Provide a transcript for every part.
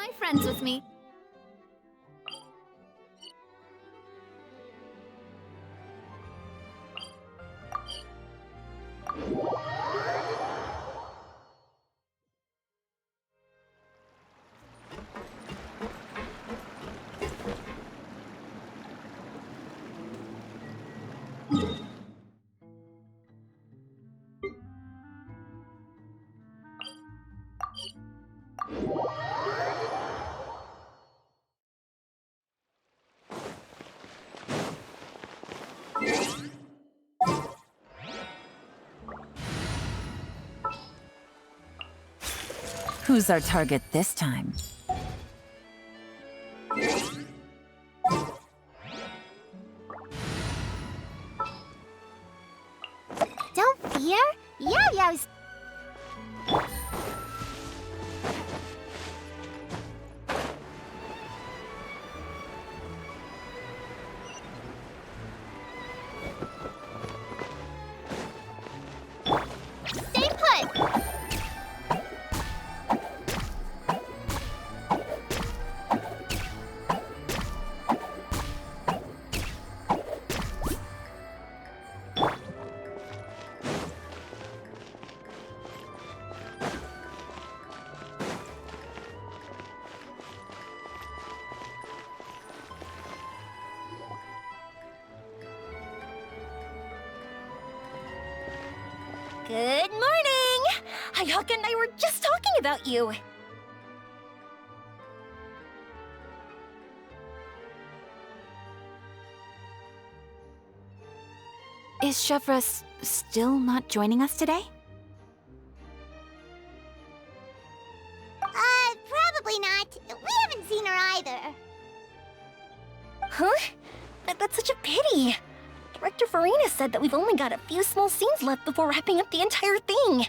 my friends with me. Who's our target this time? Don't fear. Yao's... Stay put! Good morning! Ayaka and I were just talking about you. Is Chevreuse still not joining us today? Probably not. We haven't seen her either. Huh? That's such a pity. Director Furina said that we've only got a few small scenes left before wrapping up the entire thing.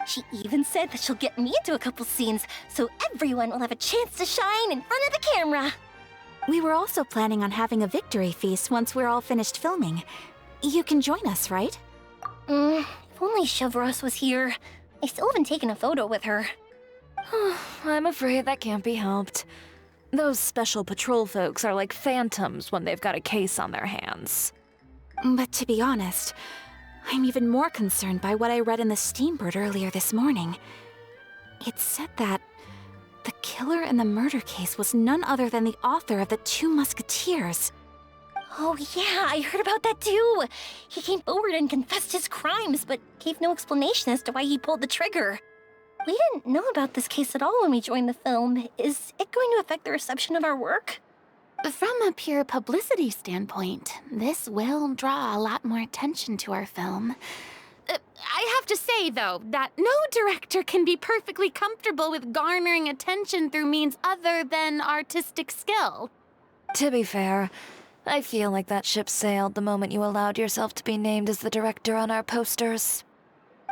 She even said that she'll get me into a couple scenes, so everyone will have a chance to shine in front of the camera. We were also planning on having a victory feast once we're all finished filming. You can join us, right? If only Chevreuse was here. I still haven't taken a photo with her. I'm afraid that can't be helped. Those special patrol folks are like phantoms when they've got a case on their hands. But to be honest, I'm even more concerned by what I read in the Steambird earlier this morning. It said that the killer in the murder case was none other than the author of the 2 Musketeers. Oh yeah, I heard about that too. He came forward and confessed his crimes, but gave no explanation as to why he pulled the trigger. We didn't know about this case at all when we joined the film. Is it going to affect the reception of our work? From a pure publicity standpoint, this will draw a lot more attention to our film. I have to say, though, that no director can be perfectly comfortable with garnering attention through means other than artistic skill. To be fair, I feel like that ship sailed the moment you allowed yourself to be named as the director on our posters.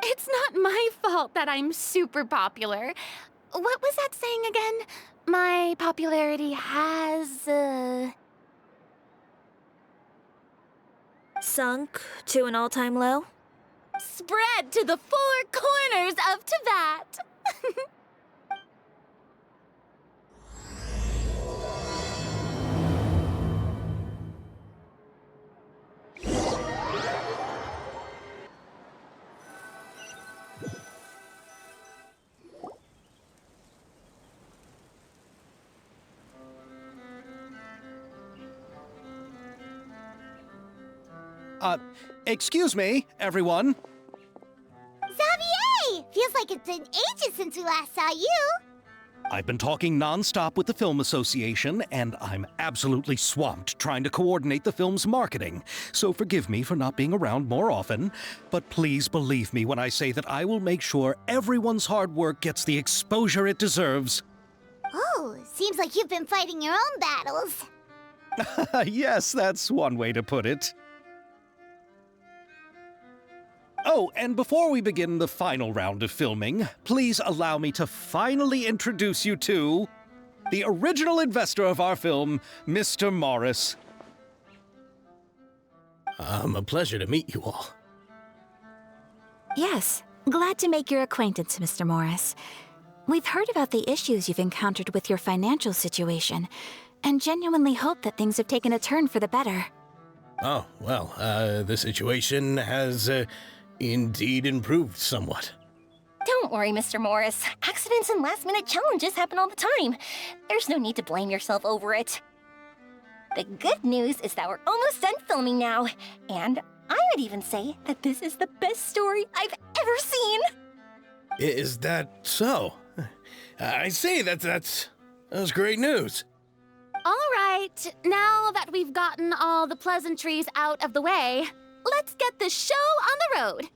It's not my fault that I'm super popular. What was that saying again? My popularity has, Sunk to an all-time low? spread to the 4 corners of Teyvat. Excuse me, everyone. Xavier! Feels like it's been ages since we last saw you. I've been talking non-stop with the Film Association, and I'm absolutely swamped trying to coordinate the film's marketing. So forgive me for not being around more often, but please believe me when I say that I will make sure everyone's hard work gets the exposure it deserves. Oh, seems like you've been fighting your own battles. Yes, that's one way to put it. Oh, and before we begin the final round of filming, please allow me to finally introduce you to the original investor of our film, Mr. Morris. A pleasure to meet you all. Yes, glad to make your acquaintance, Mr. Morris. We've heard about the issues you've encountered with your financial situation, and genuinely hope that things have taken a turn for the better. Oh, well, the situation has indeed improved somewhat. Don't worry, Mr. Morris. Accidents and last-minute challenges happen all the time. There's no need to blame yourself over it. The good news is that we're almost done filming now, and I would even say that this is the best story I've ever seen. Is that so? I say that's great news. All right, now that we've gotten all the pleasantries out of the way, let's get this show on the road.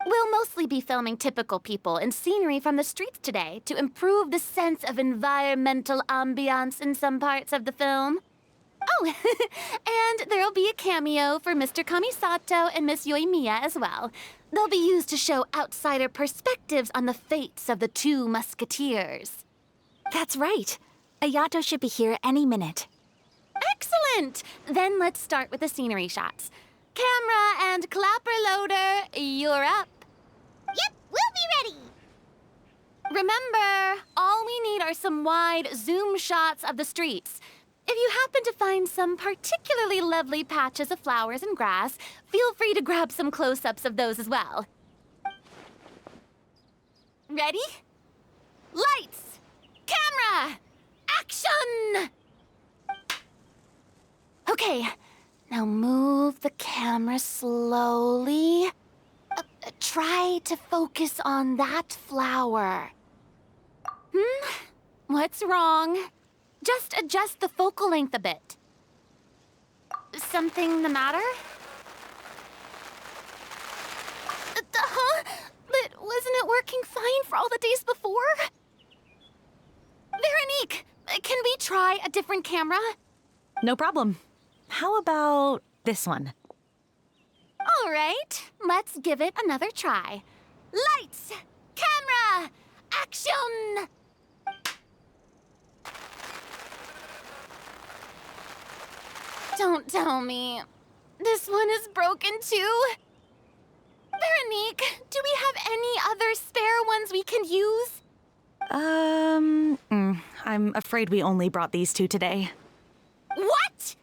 We'll mostly be filming typical people and scenery from the streets today to improve the sense of environmental ambiance in some parts of the film. Oh, and there'll be a cameo for Mr. Kamisato and Miss Yoimiya as well. They'll be used to show outsider perspectives on the fates of the two musketeers. That's right. Ayato should be here any minute. Excellent! Then let's start with the scenery shots. Camera and clapper loader, you're up. Yep, we'll be ready. Remember, all we need are some wide zoom shots of the streets. If you happen to find some particularly lovely patches of flowers and grass, feel free to grab some close-ups of those as well. Ready? Lights! Camera! Action! Okay, now move the camera slowly. Try to focus on that flower. What's wrong? Just adjust the focal length a bit. Something the matter? But wasn't it working fine for all the days before? Veronique, can we try a different camera? No problem. How about this one? All right, let's give it another try. Lights! Camera! Action! Don't tell me. This one is broken too? Veronique, do we have any other spare ones we can use? I'm afraid we only brought these two today. What?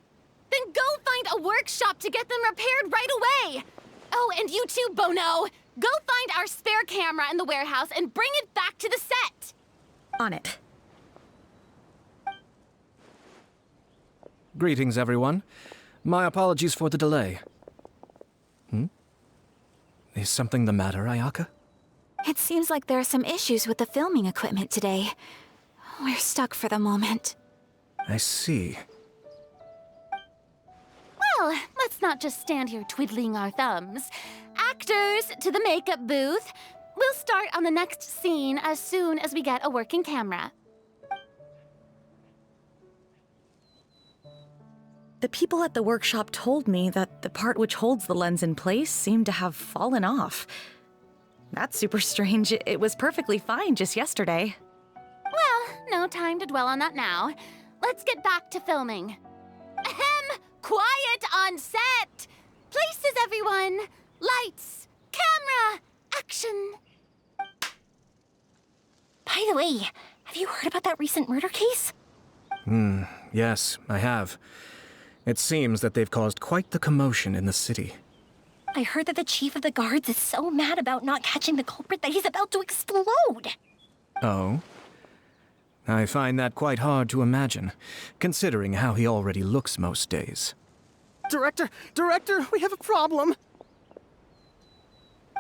Then go find a workshop to get them repaired right away. Oh, and you too, Bono. Go find our spare camera in the warehouse and bring it back to the set. On it. Greetings, everyone. My apologies for the delay. Is something the matter, Ayaka? It seems like there are some issues with the filming equipment today. We're stuck for the moment. I see. Well, let's not just stand here twiddling our thumbs. Actors, to the makeup booth. We'll start on the next scene as soon as we get a working camera. The people at the workshop told me that the part which holds the lens in place seemed to have fallen off. That's super strange. It was perfectly fine just yesterday. Well, no time to dwell on that now. Let's get back to filming. Ahem! Quiet on set! Places, everyone! Lights! Camera! Action! By the way, have you heard about that recent murder case? Yes, I have. It seems that they've caused quite the commotion in the city. I heard that the chief of the guards is so mad about not catching the culprit that he's about to explode. Oh? I find that quite hard to imagine, considering how he already looks most days. Director, we have a problem.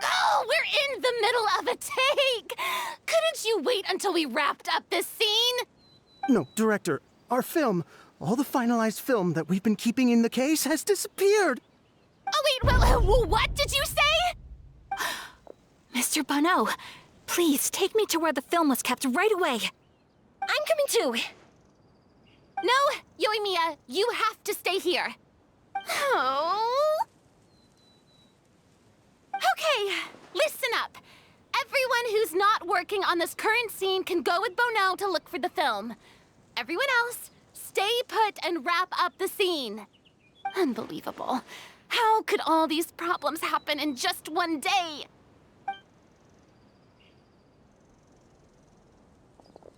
Oh, we're in the middle of a take! Couldn't you wait until we wrapped up this scene? No, Director, our film, all the finalized film that we've been keeping in the case has disappeared. Oh, wait, well, what did you say? Mr. Bono, please take me to where the film was kept right away. I'm coming too. No, Yoimiya, you have to stay here. Oh. Okay, listen up. Everyone who's not working on this current scene can go with Bono to look for the film. Everyone else, stay put and wrap up the scene. Unbelievable. How could all these problems happen in just one day?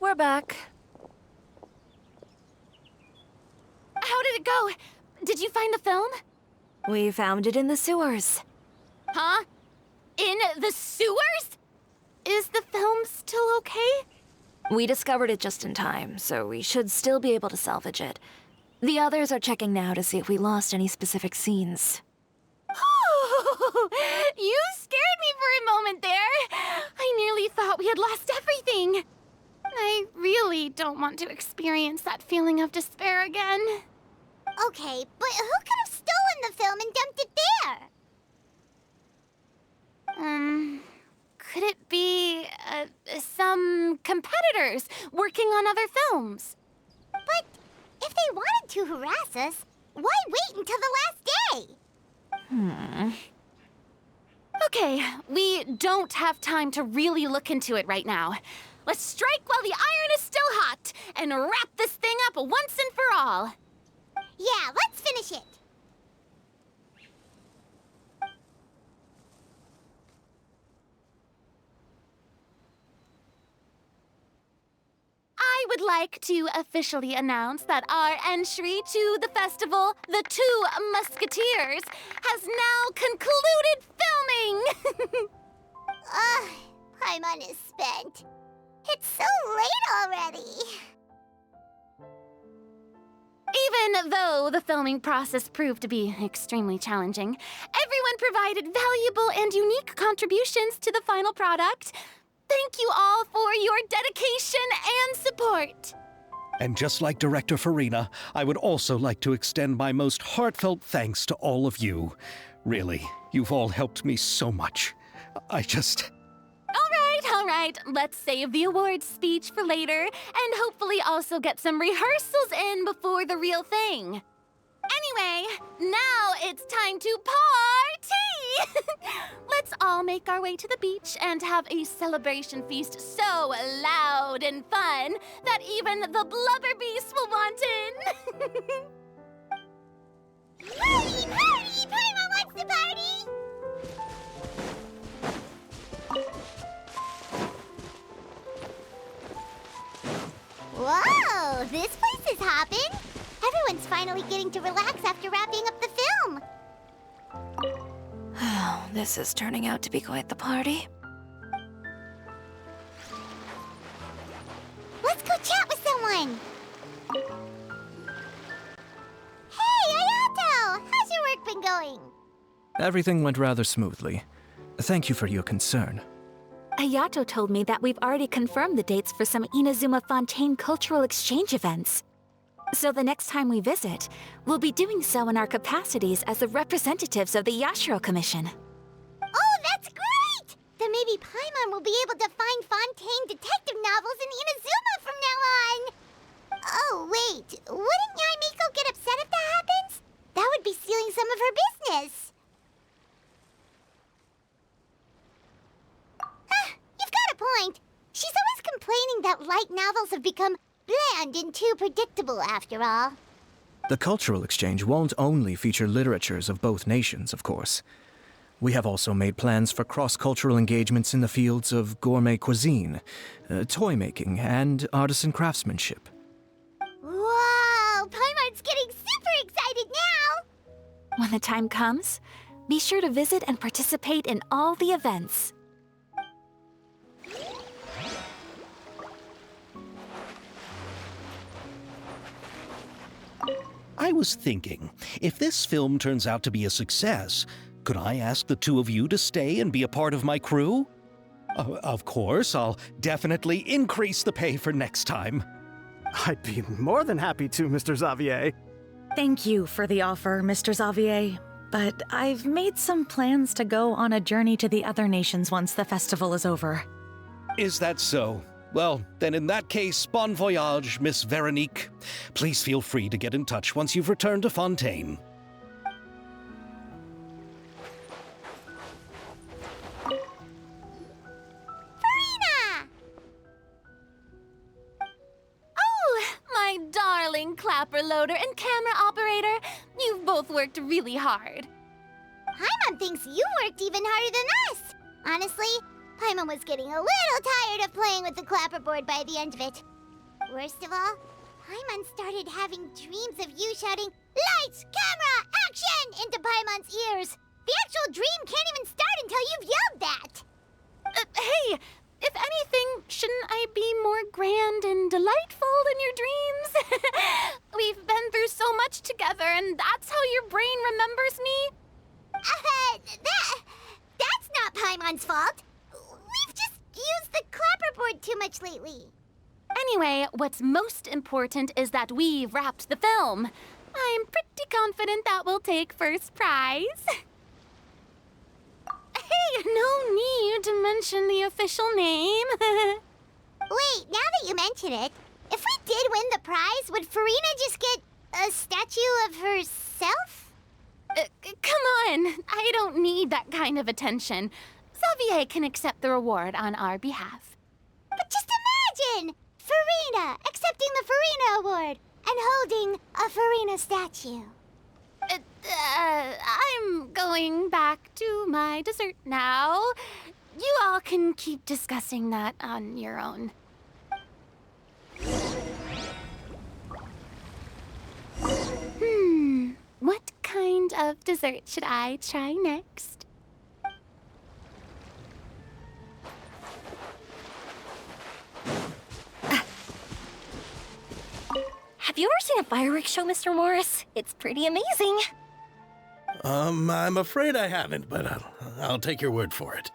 we're back. How did it go? Did you find the film? We found it in the sewers. Huh? In the sewers? Is the film still okay? We discovered it just in time, so we should still be able to salvage it. The others are checking now to see if we lost any specific scenes. Oh, you scared me for a moment there. I nearly thought we had lost everything. I really don't want to experience that feeling of despair again. Okay, but who could have stolen the film and dumped it there? Could it be, some competitors working on other films? But if they wanted to harass us, why wait until the last day? Okay, we don't have time to really look into it right now. Let's strike while the iron is still hot and wrap this thing up once and for all. Yeah, let's finish it. I would like to officially announce that our entry to the festival, The Two Musketeers, has now concluded filming! Paimon is spent. It's so late already. Even though the filming process proved to be extremely challenging, everyone provided valuable and unique contributions to the final product. Thank you all for your dedication and support. And just like Director Furina, I would also like to extend my most heartfelt thanks to all of you. Really, you've all helped me so much. All right, let's save the awards speech for later, and hopefully also get some rehearsals in before the real thing. Anyway, now it's time to party! Let's all make our way to the beach and have a celebration feast so loud and fun that even the blubber beast will want in. Party! Party! Paimon wants to party! Whoa! This place is hopping! Everyone's finally getting to relax after wrapping up the film! Oh, this is turning out to be quite the party. Let's go chat with someone! Hey, Ayato! How's your work been going? Everything went rather smoothly. Thank you for your concern. Ayato told me that we've already confirmed the dates for some Inazuma Fontaine cultural exchange events. So the next time we visit, we'll be doing so in our capacities as the representatives of the Yashiro Commission. Oh, that's great! Then maybe Paimon will be able to find Fontaine detective novels in Inazuma from now on! Oh, wait. Wouldn't Yoimiya get upset if that happens? That would be stealing some of her business. You've got a point. She's always complaining that light novels have become bland and too predictable after all. The cultural exchange won't only feature literatures of both nations, of course. We have also made plans for cross-cultural engagements in the fields of gourmet cuisine, toy making, and artisan craftsmanship. Whoa! Paimon's getting super excited now! When the time comes, be sure to visit and participate in all the events. I was thinking, if this film turns out to be a success, could I ask the two of you to stay and be a part of my crew? Of course, I'll definitely increase the pay for next time. I'd be more than happy to, Mr. Xavier. Thank you for the offer, Mr. Xavier. But I've made some plans to go on a journey to the other nations once the festival is over. Is that so? Well, then in that case, bon voyage, Miss Veronique. Please feel free to get in touch once you've returned to Fontaine. Furina! Oh, my darling clapper loader and camera operator. You've both worked really hard. Paimon thinks you worked even harder than us. Honestly, Paimon was getting a little tired of playing with the clapperboard by the end of it. Worst of all, Paimon started having dreams of you shouting, "Lights, camera, action!" into Paimon's ears. The actual dream can't even start until you've yelled that. Hey, if anything, shouldn't I be more grand and delightful than your dreams? We've been through so much together, and that's how your brain remembers me? That's not Paimon's fault. We've just used the clapperboard too much lately. Anyway, what's most important is that we've wrapped the film. I'm pretty confident that we'll take first prize. Hey, no need to mention the official name. Wait, now that you mention it, if we did win the prize, would Furina just get a statue of herself? Come on, I don't need that kind of attention. Xavier can accept the reward on our behalf. But just imagine! Furina accepting the Furina Award and holding a Furina statue. I'm going back to my dessert now. You all can keep discussing that on your own. What kind of dessert should I try next? Have you ever seen a fireworks show, Mr. Morris? It's pretty amazing. I'm afraid I haven't, but I'll take your word for it.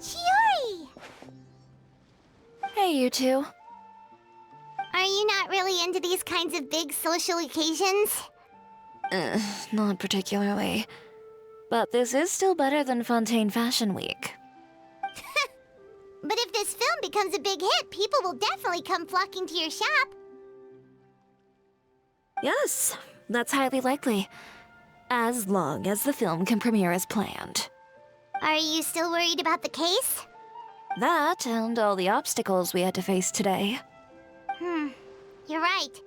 Chiori! Hey, you two. Are you not really into these kinds of big social occasions? Not particularly. But this is still better than Fontaine Fashion Week. But if this film becomes a big hit, people will definitely come flocking to your shop. Yes, that's highly likely. As long as the film can premiere as planned. Are you still worried about the case? That and all the obstacles we had to face today. You're right.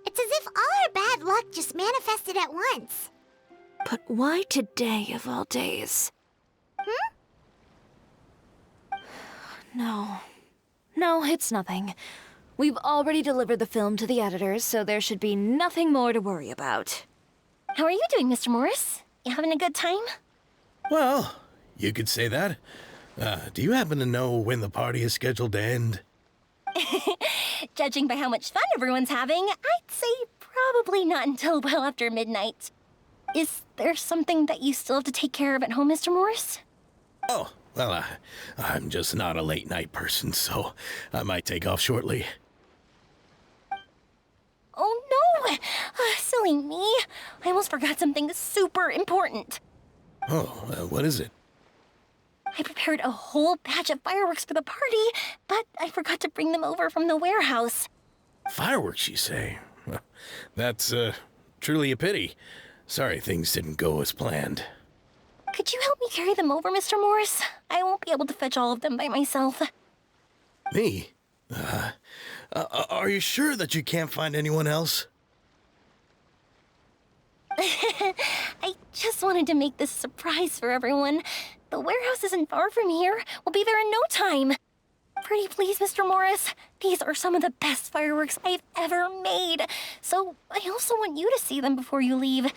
It's as if all our bad luck just manifested at once. But why today of all days? No, it's nothing. We've already delivered the film to the editors, so there should be nothing more to worry about. How are you doing, Mr. Morris? You having a good time? Well, you could say that. Do you happen to know when the party is scheduled to end? Judging by how much fun everyone's having, I'd say probably not until well after midnight. Is there something that you still have to take care of at home, Mr. Morris? Oh, well, I'm just not a late night person, so I might take off shortly. Oh no! Silly me. I almost forgot something super important. Oh, what is it? I prepared a whole batch of fireworks for the party, but I forgot to bring them over from the warehouse. Fireworks, you say? Well, that's truly a pity. Sorry things didn't go as planned. Could you help me carry them over, Mr. Morris? I won't be able to fetch all of them by myself. Me? Are you sure that you can't find anyone else? I just wanted to make this a surprise for everyone. The warehouse isn't far from here. We'll be there in no time. Pretty please, Mr. Morris. These are some of the best fireworks I've ever made. So I also want you to see them before you leave.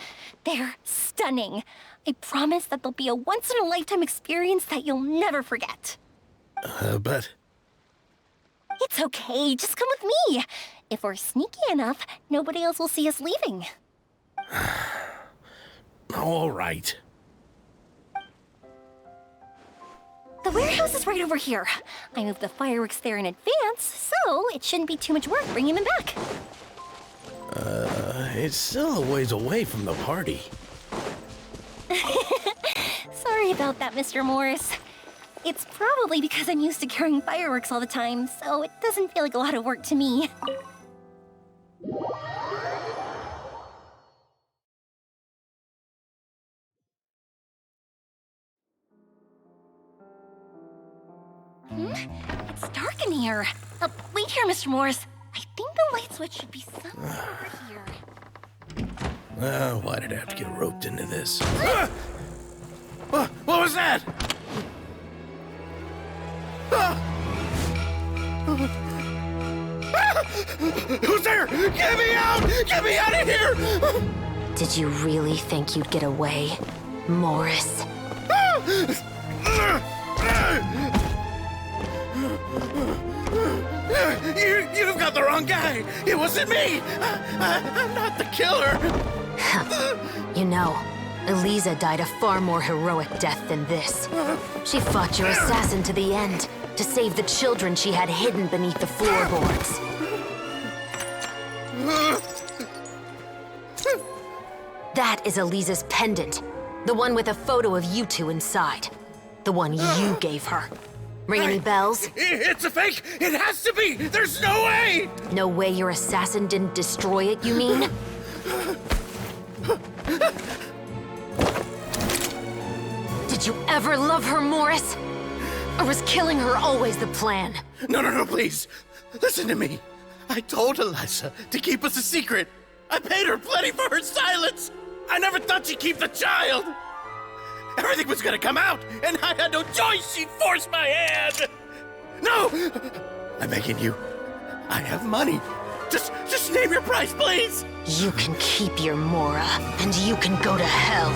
They're stunning. I promise that they'll be a once-in-a-lifetime experience that you'll never forget. But... It's okay. Just come with me. If we're sneaky enough, nobody else will see us leaving. All right. The warehouse is right over here. I moved the fireworks there in advance, so it shouldn't be too much work bringing them back. It's still a ways away from the party. Sorry about that, Mr. Morris. It's probably because I'm used to carrying fireworks all the time, so it doesn't feel like a lot of work to me. It's dark in here. Wait here, Mr. Morris. I think the light switch should be somewhere over here. Why did I have to get roped into this? What was that? Who's there? Get me out! Get me out of here! Did you really think you'd get away, Morris? You've got the wrong guy. It wasn't me. I'm not the killer. You know, Eliza died a far more heroic death than this. She fought your assassin to the end, to save the children she had hidden beneath the floorboards. That is Eliza's pendant. The one with a photo of you two inside. The one you gave her. Ring any bells? It's a fake! It has to be! There's no way! No way your assassin didn't destroy it, you mean? Did you ever love her, Morris? Or was killing her always the plan? No, please. Listen to me. I told Eliza to keep us a secret. I paid her plenty for her silence. I never thought she'd keep the child. Everything was gonna come out, and I had no choice. She forced my hand. No! I'm begging you. I have money. Just name your price, please. You can keep your Mora, and you can go to hell.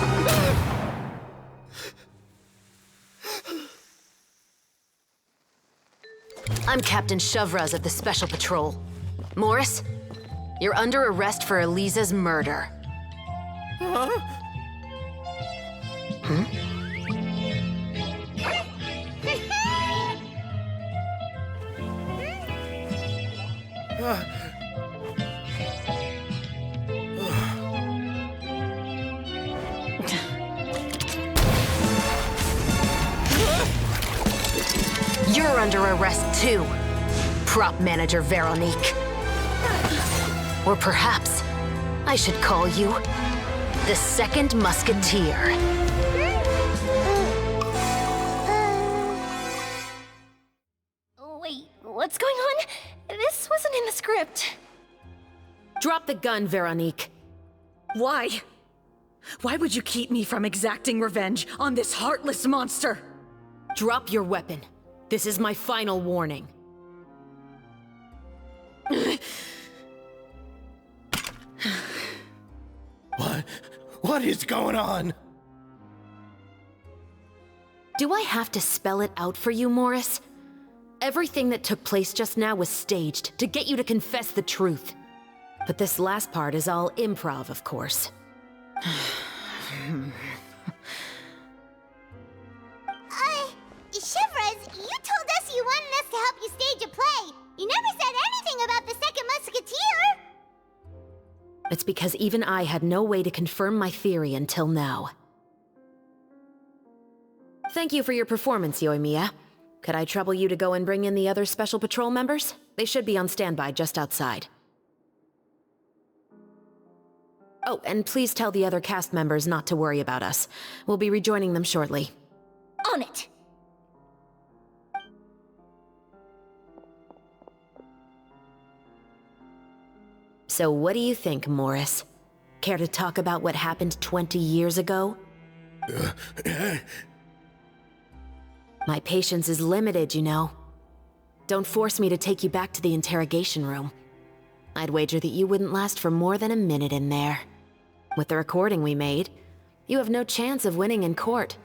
I'm Captain Chevreuse of the Special Patrol. Morris, you're under arrest for Eliza's murder. Huh? You're under arrest too, prop manager Veronique. Or perhaps I should call you the Second Musketeer. Wait, what's going on? This wasn't in the script. Drop the gun, Veronique. Why? Why would you keep me from exacting revenge on this heartless monster? Drop your weapon. This is my final warning. What is going on? Do I have to spell it out for you, Morris? Everything that took place just now was staged to get you to confess the truth. But this last part is all improv, of course. Chevreuse, you told us you wanted us to help you stage a play. You never said anything about the Second Musketeer. It's because even I had no way to confirm my theory until now. Thank you for your performance, Yoimiya. Could I trouble you to go and bring in the other Special Patrol members? They should be on standby just outside. Oh, and please tell the other cast members not to worry about us. We'll be rejoining them shortly. On it! So what do you think, Morris? Care to talk about what happened 20 years ago? My patience is limited, you know. Don't force me to take you back to the interrogation room. I'd wager that you wouldn't last for more than a minute in there. With the recording we made, you have no chance of winning in court.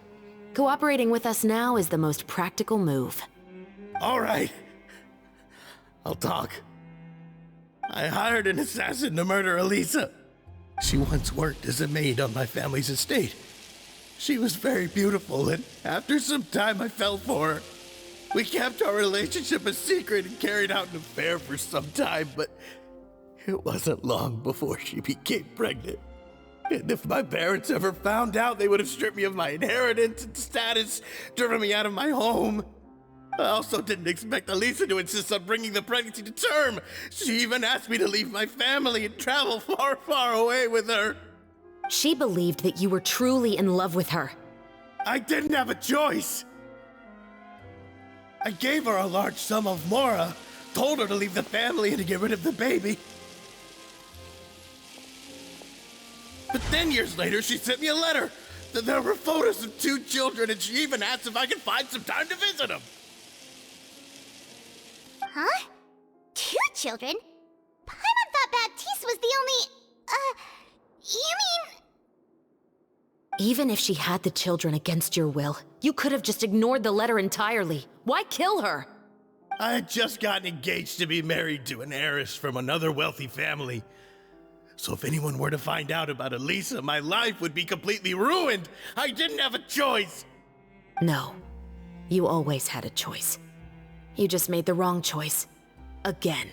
Cooperating with us now is the most practical move. All right. I'll talk. I hired an assassin to murder Eliza. She once worked as a maid on my family's estate. She was very beautiful, and after some time I fell for her. We kept our relationship a secret and carried out an affair for some time, but it wasn't long before she became pregnant. And if my parents ever found out, they would have stripped me of my inheritance and status, driven me out of my home. I also didn't expect Eliza to insist on bringing the pregnancy to term. She even asked me to leave my family and travel far, far away with her. She believed that you were truly in love with her. I didn't have a choice. I gave her a large sum of Mora, told her to leave the family and to get rid of the baby. But then years later, she sent me a letter. There were photos of 2 children, and she even asked if I could find some time to visit them. Huh? 2 children? Paimon thought Baptiste was the only... you mean... Even if she had the children against your will, you could have just ignored the letter entirely. Why kill her? I had just gotten engaged to be married to an heiress from another wealthy family. So if anyone were to find out about Elisa, my life would be completely ruined. I didn't have a choice. No. You always had a choice. You just made the wrong choice. Again.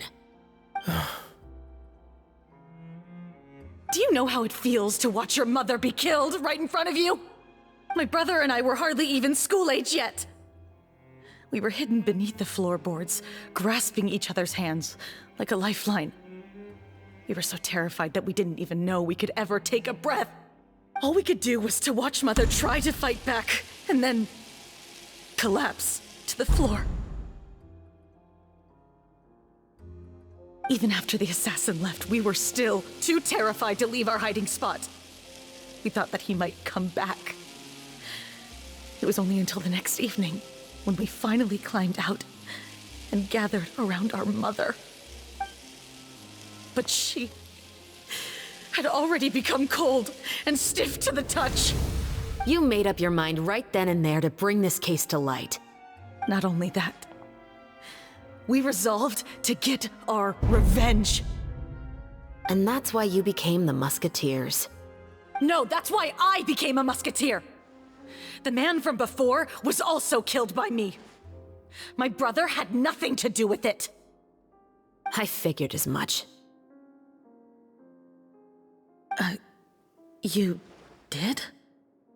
Do you know how it feels to watch your mother be killed right in front of you? My brother and I were hardly even school age yet. We were hidden beneath the floorboards, grasping each other's hands like a lifeline. We were so terrified that we didn't even know we could ever take a breath. All we could do was to watch Mother try to fight back, and then collapse to the floor. Even after the assassin left, we were still too terrified to leave our hiding spot. We thought that he might come back. It was only until the next evening when we finally climbed out and gathered around our mother. But she had already become cold and stiff to the touch. You made up your mind right then and there to bring this case to light. Not only that, we resolved to get our revenge. And that's why you became the Musketeers. No, that's why I became a musketeer. The man from before was also killed by me. My brother had nothing to do with it. I figured as much. You did?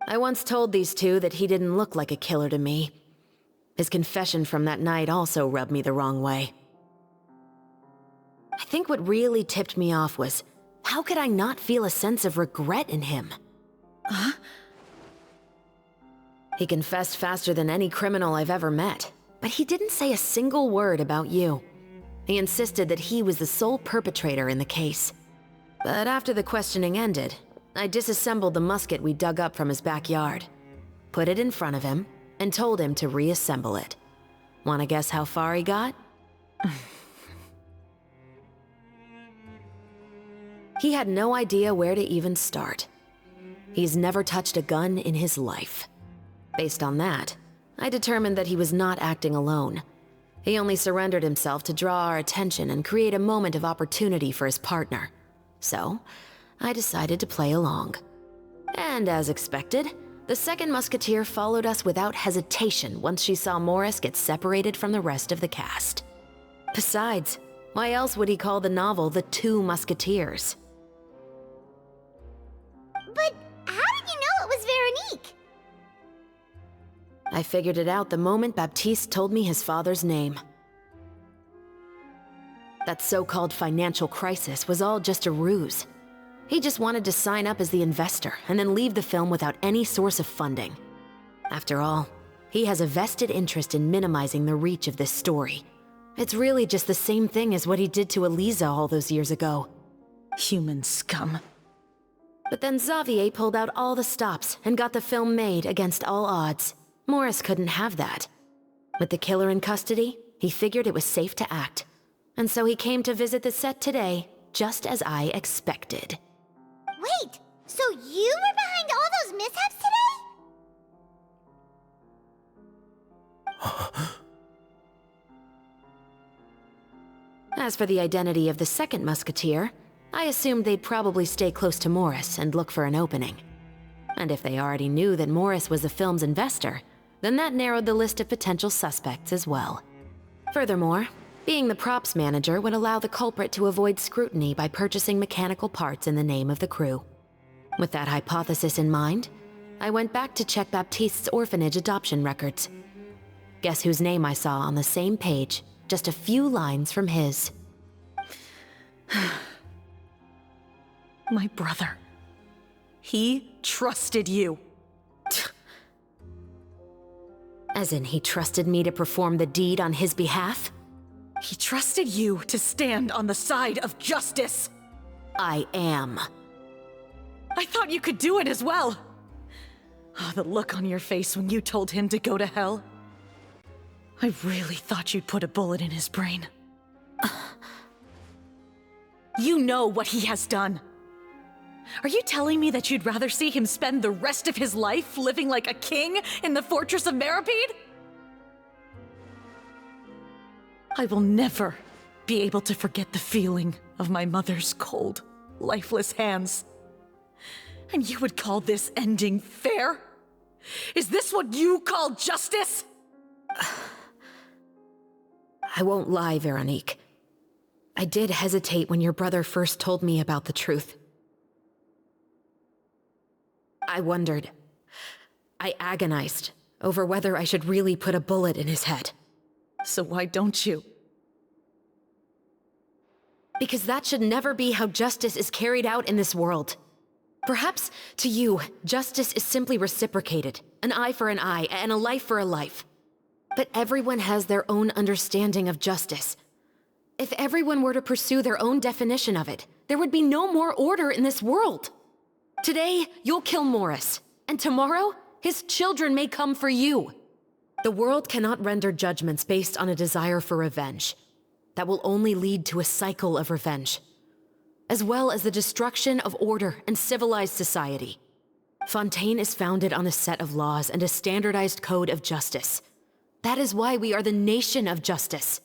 I once told these two that he didn't look like a killer to me. His confession from that night also rubbed me the wrong way. I think what really tipped me off was, how could I not feel a sense of regret in him? Huh? He confessed faster than any criminal I've ever met, but he didn't say a single word about you. He insisted that he was the sole perpetrator in the case. But after the questioning ended, I disassembled the musket we dug up from his backyard, put it in front of him, and told him to reassemble it. Wanna guess how far he got? He had no idea where to even start. He's never touched a gun in his life. Based on that, I determined that he was not acting alone. He only surrendered himself to draw our attention and create a moment of opportunity for his partner. So, I decided to play along. And as expected, the second musketeer followed us without hesitation once she saw Morris get separated from the rest of the cast. Besides, why else would he call the novel The Two Musketeers? But how did you know it was Veronique? I figured it out the moment Baptiste told me his father's name. That so-called financial crisis was all just a ruse. He just wanted to sign up as the investor and then leave the film without any source of funding. After all, he has a vested interest in minimizing the reach of this story. It's really just the same thing as what he did to Elisa all those years ago. Human scum. But then Xavier pulled out all the stops and got the film made against all odds. Morris couldn't have that. With the killer in custody, he figured it was safe to act. And so he came to visit the set today, just as I expected. Wait, so you were behind all those mishaps today? As for the identity of the second musketeer, I assumed they'd probably stay close to Morris and look for an opening. And if they already knew that Morris was the film's investor, then that narrowed the list of potential suspects as well. Furthermore, being the props manager would allow the culprit to avoid scrutiny by purchasing mechanical parts in the name of the crew. With that hypothesis in mind, I went back to check Baptiste's orphanage adoption records. Guess whose name I saw on the same page, just a few lines from his. My brother. He trusted you. As in, he trusted me to perform the deed on his behalf? He trusted you to stand on the side of justice. I am. I thought you could do it as well. Oh, the look on your face when you told him to go to hell. I really thought you'd put a bullet in his brain. You know what he has done. Are you telling me that you'd rather see him spend the rest of his life living like a king in the fortress of Meripede? I will never be able to forget the feeling of my mother's cold, lifeless hands. And you would call this ending fair? Is this what you call justice? I won't lie, Veronique. I did hesitate when your brother first told me about the truth. I wondered. I agonized over whether I should really put a bullet in his head. So why don't you? Because that should never be how justice is carried out in this world. Perhaps, to you, justice is simply reciprocated. An eye for an eye, and a life for a life. But everyone has their own understanding of justice. If everyone were to pursue their own definition of it, there would be no more order in this world. Today, you'll kill Morris, and tomorrow, his children may come for you. The world cannot render judgments based on a desire for revenge. That will only lead to a cycle of revenge, as well as the destruction of order and civilized society. Fontaine is founded on a set of laws and a standardized code of justice. That is why we are the nation of justice.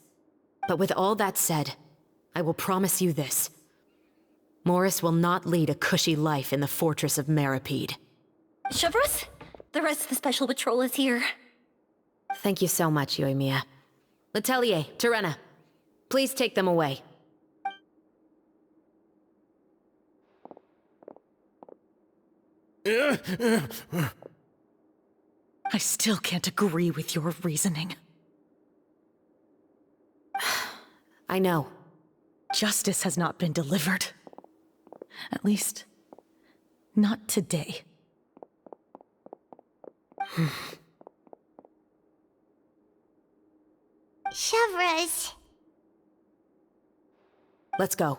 But with all that said, I will promise you this. Morris will not lead a cushy life in the fortress of Meripede. Chevreuse, the rest of the special patrol is here. Thank you so much, Yoimiya. Letelier, Terena, please take them away. I still can't agree with your reasoning. I know. Justice has not been delivered. At least, not today. Chevreuse. Let's go.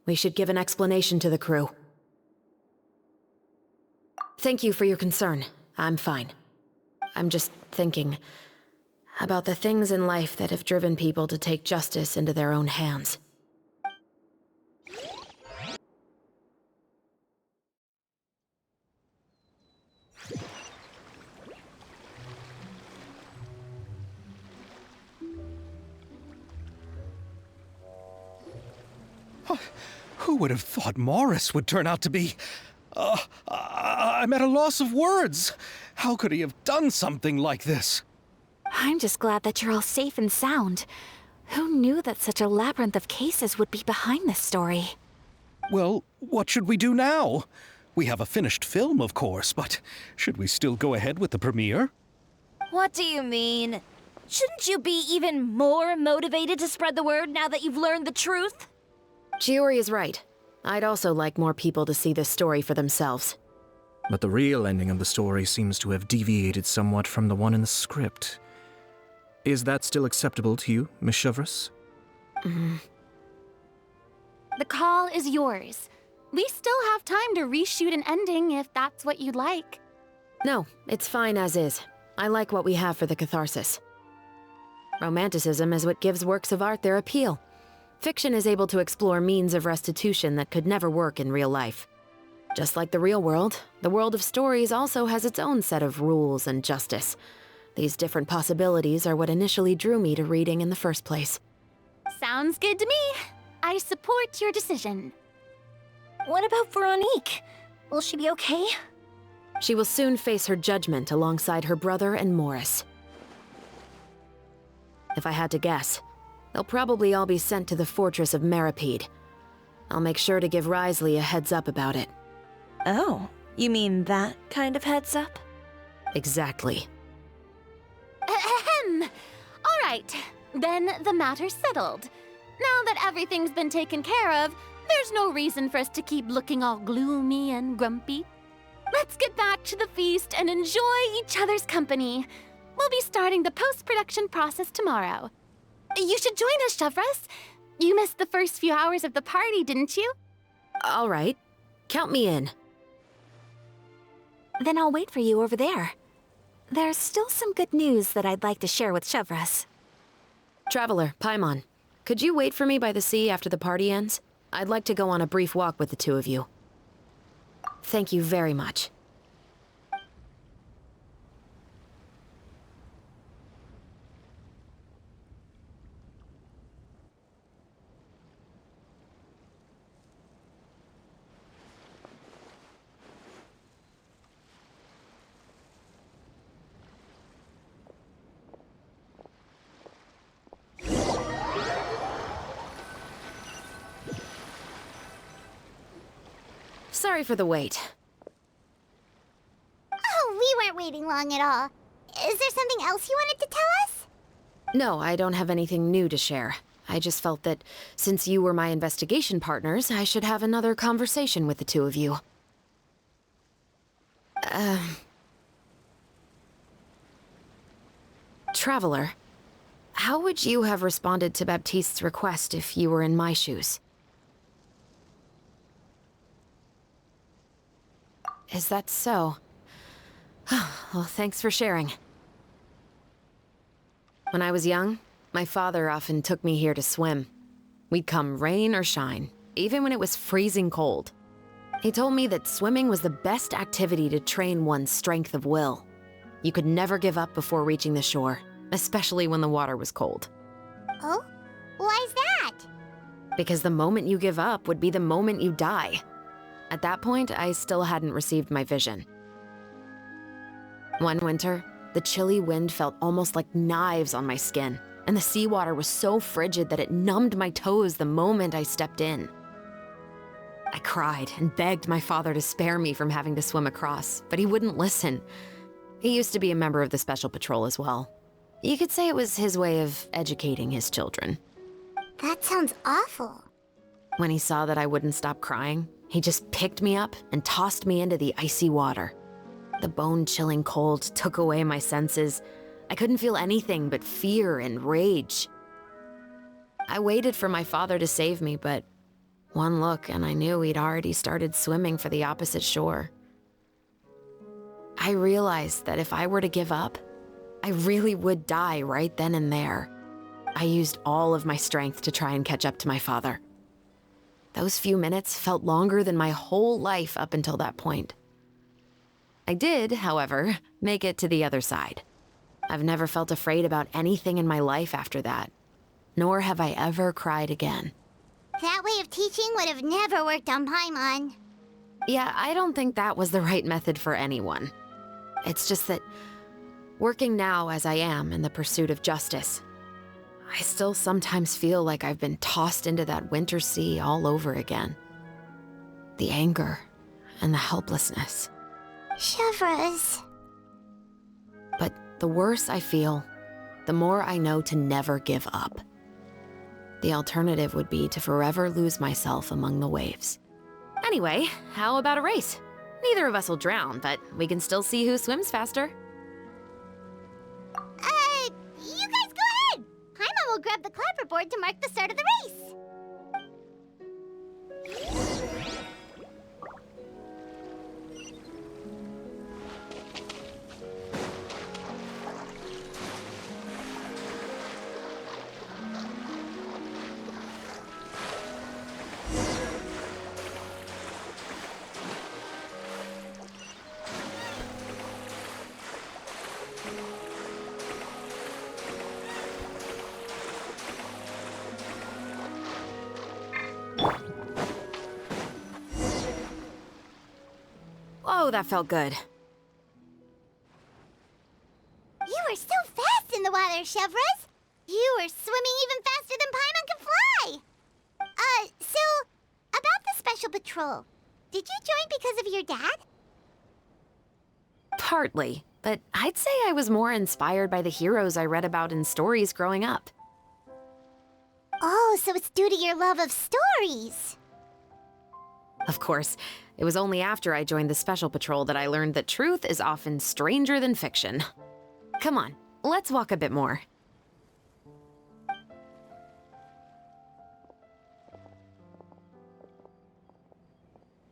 We should give an explanation to the crew. Thank you for your concern. I'm fine. I'm just thinking about the things in life that have driven people to take justice into their own hands. Who would have thought Morris would turn out to be... I'm at a loss of words. How could he have done something like this? I'm just glad that you're all safe and sound. Who knew that such a labyrinth of cases would be behind this story? Well, what should we do now? We have a finished film, of course, but should we still go ahead with the premiere? What do you mean? Shouldn't you be even more motivated to spread the word now that you've learned the truth? Chiori is right. I'd also like more people to see this story for themselves. But the real ending of the story seems to have deviated somewhat from the one in the script. Is that still acceptable to you, Miss Chevreuse? The call is yours. We still have time to reshoot an ending if that's what you'd like. No, it's fine as is. I like what we have for the catharsis. Romanticism is what gives works of art their appeal. Fiction is able to explore means of restitution that could never work in real life. Just like the real world, the world of stories also has its own set of rules and justice. These different possibilities are what initially drew me to reading in the first place. Sounds good to me. I support your decision. What about Veronique? Will she be okay? She will soon face her judgment alongside her brother and Morris. If I had to guess, they'll probably all be sent to the fortress of Meripede. I'll make sure to give Risley a heads up about it. Oh, you mean that kind of heads up? Exactly. Ahem. All right, then the matter's settled. Now that everything's been taken care of, there's no reason for us to keep looking all gloomy and grumpy. Let's get back to the feast and enjoy each other's company. We'll be starting the post-production process tomorrow. You should join us, Chevreuse. You missed the first few hours of the party, didn't you? All right. Count me in. Then I'll wait for you over there. There's still some good news that I'd like to share with Chevreuse. Traveler, Paimon, could you wait for me by the sea after the party ends? I'd like to go on a brief walk with the two of you. Thank you very much. Sorry for the wait. Oh, we weren't waiting long at all. Is there something else you wanted to tell us? No, I don't have anything new to share. I just felt that since you were my investigation partners, I should have another conversation with the two of you. Traveler, how would you have responded to Baptiste's request if you were in my shoes? Is that so? Well, thanks for sharing. When I was young, my father often took me here to swim. We'd come rain or shine, even when it was freezing cold. He told me that swimming was the best activity to train one's strength of will. You could never give up before reaching the shore, especially when the water was cold. Oh? Why's that? Because the moment you give up would be the moment you die. At that point, I still hadn't received my vision. One winter, the chilly wind felt almost like knives on my skin, and the seawater was so frigid that it numbed my toes the moment I stepped in. I cried and begged my father to spare me from having to swim across, but he wouldn't listen. He used to be a member of the Special Patrol as well. You could say it was his way of educating his children. That sounds awful. When he saw that I wouldn't stop crying, he just picked me up and tossed me into the icy water. The bone-chilling cold took away my senses. I couldn't feel anything but fear and rage. I waited for my father to save me, but one look and I knew he'd already started swimming for the opposite shore. I realized that if I were to give up, I really would die right then and there. I used all of my strength to try and catch up to my father. Those few minutes felt longer than my whole life up until that point. I did, however, make it to the other side. I've never felt afraid about anything in my life after that, nor have I ever cried again. That way of teaching would have never worked on Paimon. Yeah, I don't think that was the right method for anyone. It's just that, working now as I am in the pursuit of justice, I still sometimes feel like I've been tossed into that winter sea all over again. The anger and the helplessness. Chevreuse. But the worse I feel, the more I know to never give up. The alternative would be to forever lose myself among the waves. Anyway, how about a race? Neither of us will drown, but we can still see who swims faster. You guys go ahead! Paimon will grab the clapperboard to mark the start of the race. Oh, that felt good. You were so fast in the water, Chevreuse. You were swimming even faster than Paimon can fly. So, about the Special Patrol, did you join because of your dad? Partly, but I'd say I was more inspired by the heroes I read about in stories growing up. Oh, so it's due to your love of stories. Of course, it was only after I joined the Special Patrol that I learned that truth is often stranger than fiction. Come on, let's walk a bit more.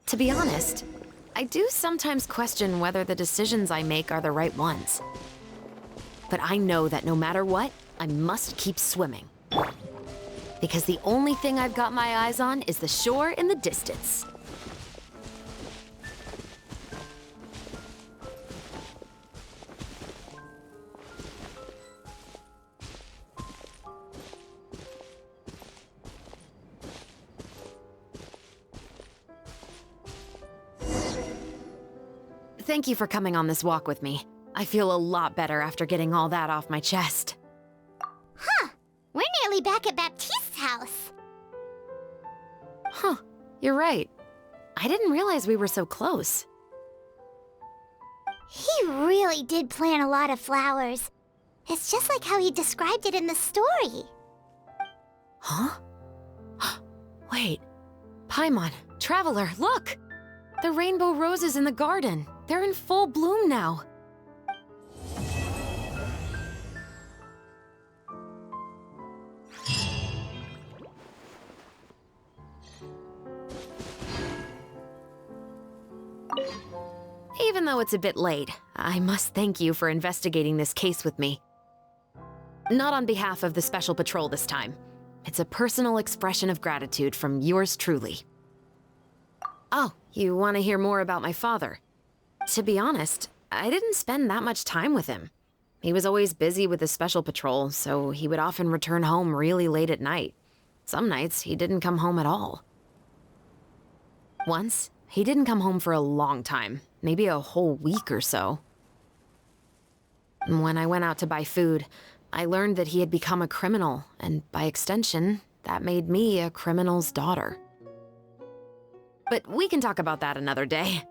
To be honest, I do sometimes question whether the decisions I make are the right ones. But I know that no matter what, I must keep swimming. Because the only thing I've got my eyes on is the shore in the distance. Thank you for coming on this walk with me. I feel a lot better after getting all that off my chest. Huh. We're nearly back at Baptiste's house. Huh. You're right. I didn't realize we were so close. He really did plant a lot of flowers. It's just like how he described it in the story. Huh? Wait. Paimon, Traveler, look! The rainbow roses in the garden. They're in full bloom now. Even though it's a bit late, I must thank you for investigating this case with me. Not on behalf of the Special Patrol this time. It's a personal expression of gratitude from yours truly. Oh, you want to hear more about my father? To be honest, I didn't spend that much time with him. He was always busy with the Special Patrol, so he would often return home really late at night. Some nights, he didn't come home at all. Once, he didn't come home for a long time, maybe a whole week or so. When I went out to buy food, I learned that he had become a criminal, and by extension, that made me a criminal's daughter. But we can talk about that another day.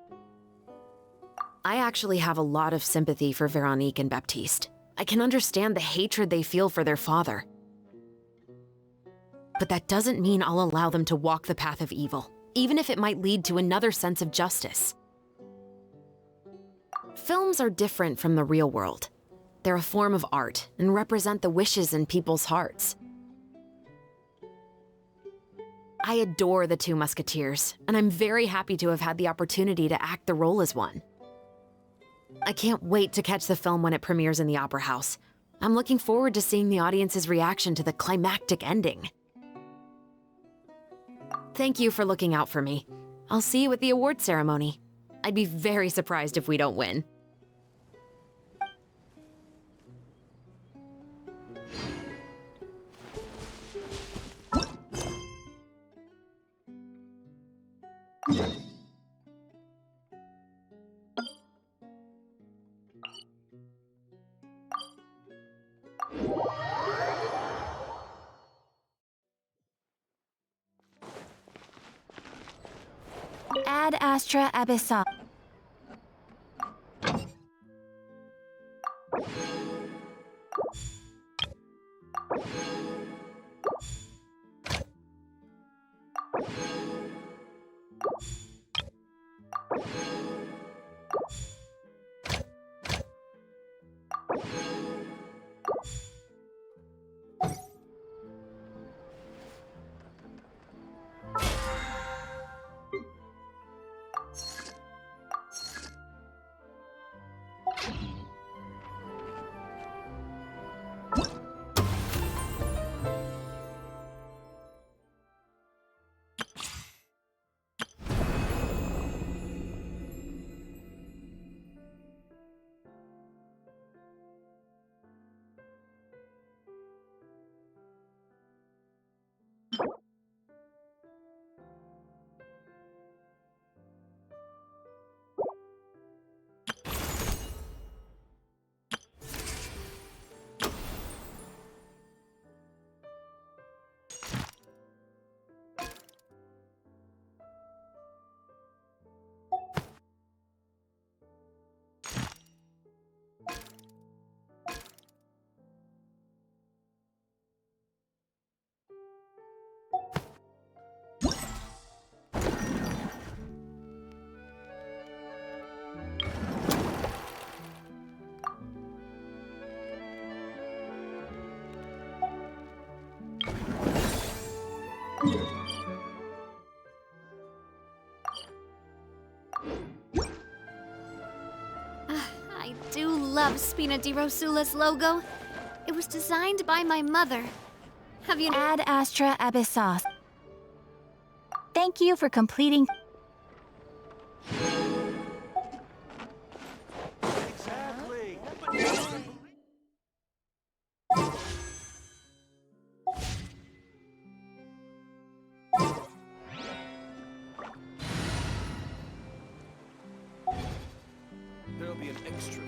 I actually have a lot of sympathy for Veronique and Baptiste. I can understand the hatred they feel for their father. But that doesn't mean I'll allow them to walk the path of evil, even if it might lead to another sense of justice. Films are different from the real world. They're a form of art and represent the wishes in people's hearts. I adore the two Musketeers, and I'm very happy to have had the opportunity to act the role as one. I can't wait to catch the film when it premieres in the Opera House. I'm looking forward to seeing the audience's reaction to the climactic ending. Thank you for looking out for me. I'll see you at the award ceremony. I'd be very surprised if we don't win. Ad Astra Abyssal. love Spina di Rosula's logo. It was designed by my mother. Have you... Ad Astra Abyssos. Thank you for completing... There'll be an extra.